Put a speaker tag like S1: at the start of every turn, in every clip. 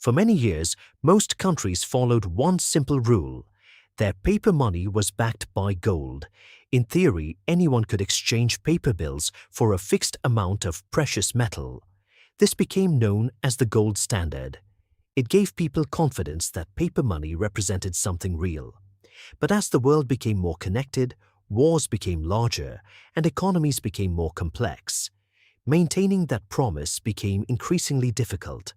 S1: For many years, most countries followed one simple rule. Their paper money was backed by gold. In theory, anyone could exchange paper bills for a fixed amount of precious metal. This became known as the gold standard. It gave people confidence that paper money represented something real. But as the world became more connected, wars became larger, and economies became more complex. Maintaining that promise became increasingly difficult.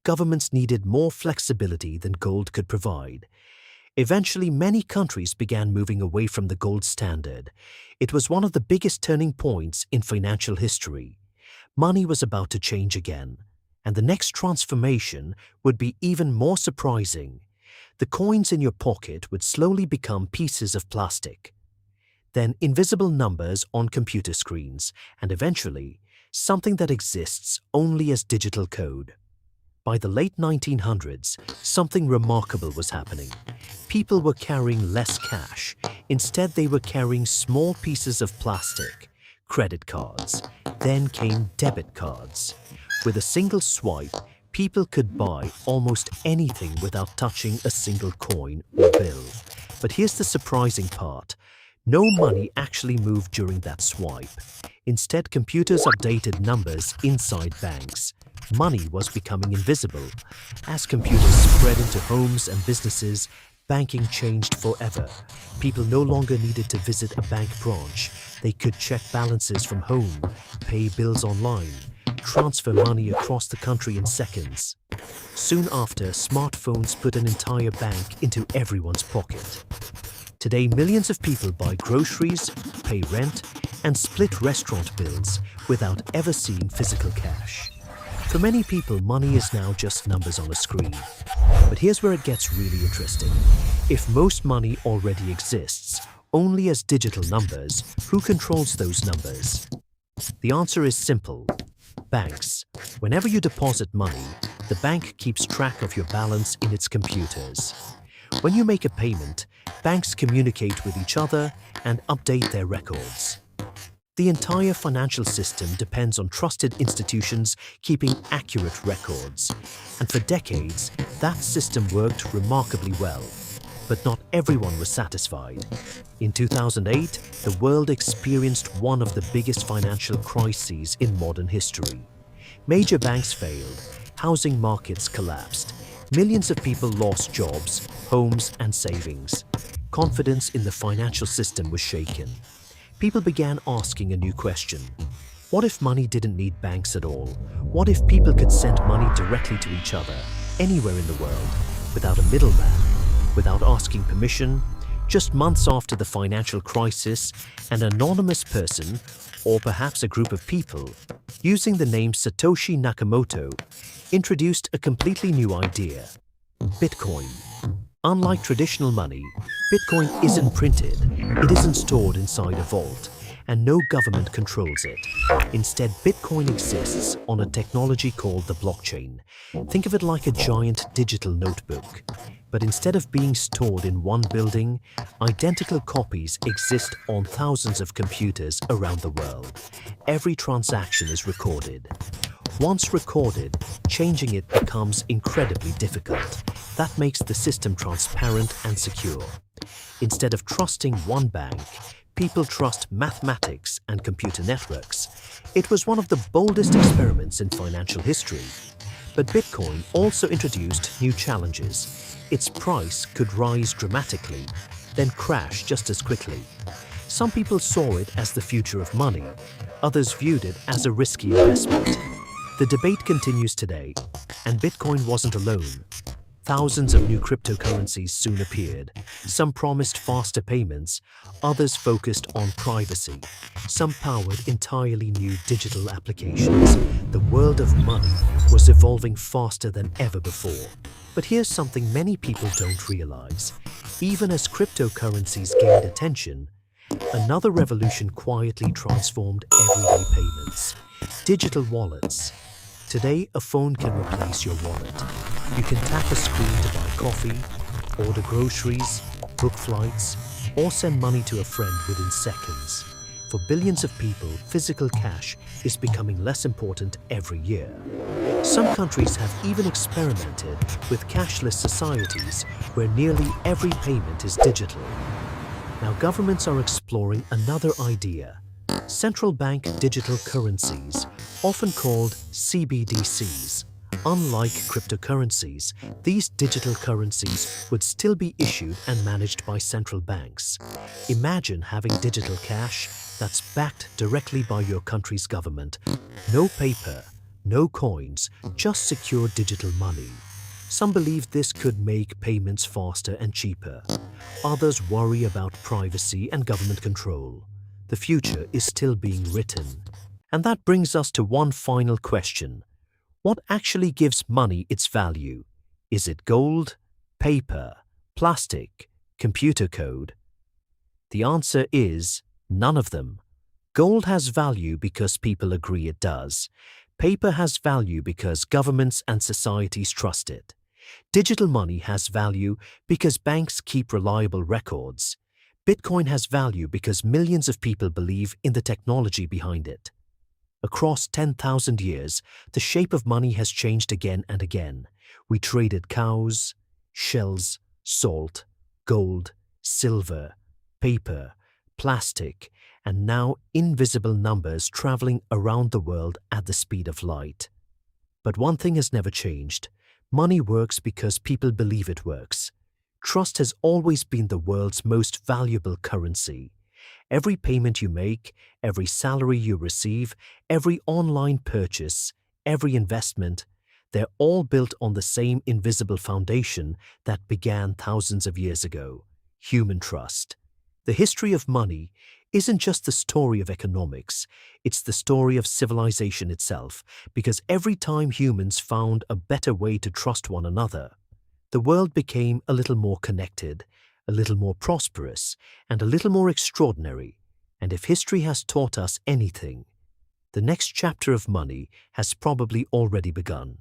S1: Governments needed more flexibility than gold could provide. Eventually, many countries began moving away from the gold standard. It was one of the biggest turning points in financial history. Money was about to change again, and the next transformation would be even more surprising. The coins in your pocket would slowly become pieces of plastic, then invisible numbers on computer screens, and eventually, something that exists only as digital code. By the late 1900s, something remarkable was happening. People were carrying less cash. Instead, they were carrying small pieces of plastic, credit cards. Then came debit cards. With a single swipe, people could buy almost anything without touching a single coin or bill. But here's the surprising part. No money actually moved during that swipe. Instead, computers updated numbers inside banks. Money was becoming invisible. As computers spread into homes and businesses, banking changed forever. People no longer needed to visit a bank branch. They could check balances from home, pay bills online, transfer money across the country in seconds. Soon after, smartphones put an entire bank into everyone's pocket. Today, millions of people buy groceries, pay rent, and split restaurant bills without ever seeing physical cash. For many people, money is now just numbers on a screen. But here's where it gets really interesting. If most money already exists, only as digital numbers, who controls those numbers? The answer is simple. Banks. Whenever you deposit money, the bank keeps track of your balance in its computers. When you make a payment, banks communicate with each other and update their records. The entire financial system depends on trusted institutions keeping accurate records. And for decades, that system worked remarkably well. But not everyone was satisfied. In 2008, the world experienced one of the biggest financial crises in modern history. Major banks failed, housing markets collapsed, millions of people lost jobs, homes, and savings. Confidence in the financial system was shaken. People began asking a new question. What if money didn't need banks at all? What if people could send money directly to each other, anywhere in the world, without a middleman, without asking permission? Just months after the financial crisis, an anonymous person, or perhaps a group of people, using the name Satoshi Nakamoto, introduced a completely new idea: Bitcoin. Unlike traditional money, Bitcoin isn't printed, it isn't stored inside a vault, and no government controls it. Instead, Bitcoin exists on a technology called the blockchain. Think of it like a giant digital notebook. But instead of being stored in one building, identical copies exist on thousands of computers around the world. Every transaction is recorded. Once recorded, changing it becomes incredibly difficult. That makes the system transparent and secure. Instead of trusting one bank, people trust mathematics and computer networks. It was one of the boldest experiments in financial history. But Bitcoin also introduced new challenges. Its price could rise dramatically, then crash just as quickly. Some people saw it as the future of money. Others viewed it as a risky investment. The debate continues today, and Bitcoin wasn't alone. Thousands of new cryptocurrencies soon appeared. Some promised faster payments, others focused on privacy. Some powered entirely new digital applications. The world of money was evolving faster than ever before. But here's something many people don't realize. Even as cryptocurrencies gained attention, another revolution quietly transformed everyday payments. Digital wallets. Today, a phone can replace your wallet. You can tap a screen to buy coffee, order groceries, book flights, or send money to a friend within seconds. For billions of people, physical cash is becoming less important every year. Some countries have even experimented with cashless societies where nearly every payment is digital. Now governments are exploring another idea: central bank digital currencies, often called CBDCs. Unlike cryptocurrencies, these digital currencies would still be issued and managed by central banks. Imagine having digital cash that's backed directly by your country's government. No paper, no coins, just secure digital money. Some believe this could make payments faster and cheaper. Others worry about privacy and government control. The future is still being written. And that brings us to one final question. What actually gives money its value? Is it gold, paper, plastic, computer code? The answer is none of them. Gold has value because people agree it does. Paper has value because governments and societies trust it. Digital money has value because banks keep reliable records. Bitcoin has value because millions of people believe in the technology behind it. Across 10,000 years, the shape of money has changed again and again. We traded cows, shells, salt, gold, silver, paper, plastic, and now invisible numbers traveling around the world at the speed of light. But one thing has never changed. Money works because people believe it works. Trust has always been the world's most valuable currency. Every payment you make, every salary you receive, every online purchase, every investment, they're all built on the same invisible foundation that began thousands of years ago: human trust. The history of money isn't just the story of economics, it's the story of civilization itself, because every time humans found a better way to trust one another, the world became a little more connected, a little more prosperous, and a little more extraordinary. And if history has taught us anything, the next chapter of money has probably already begun.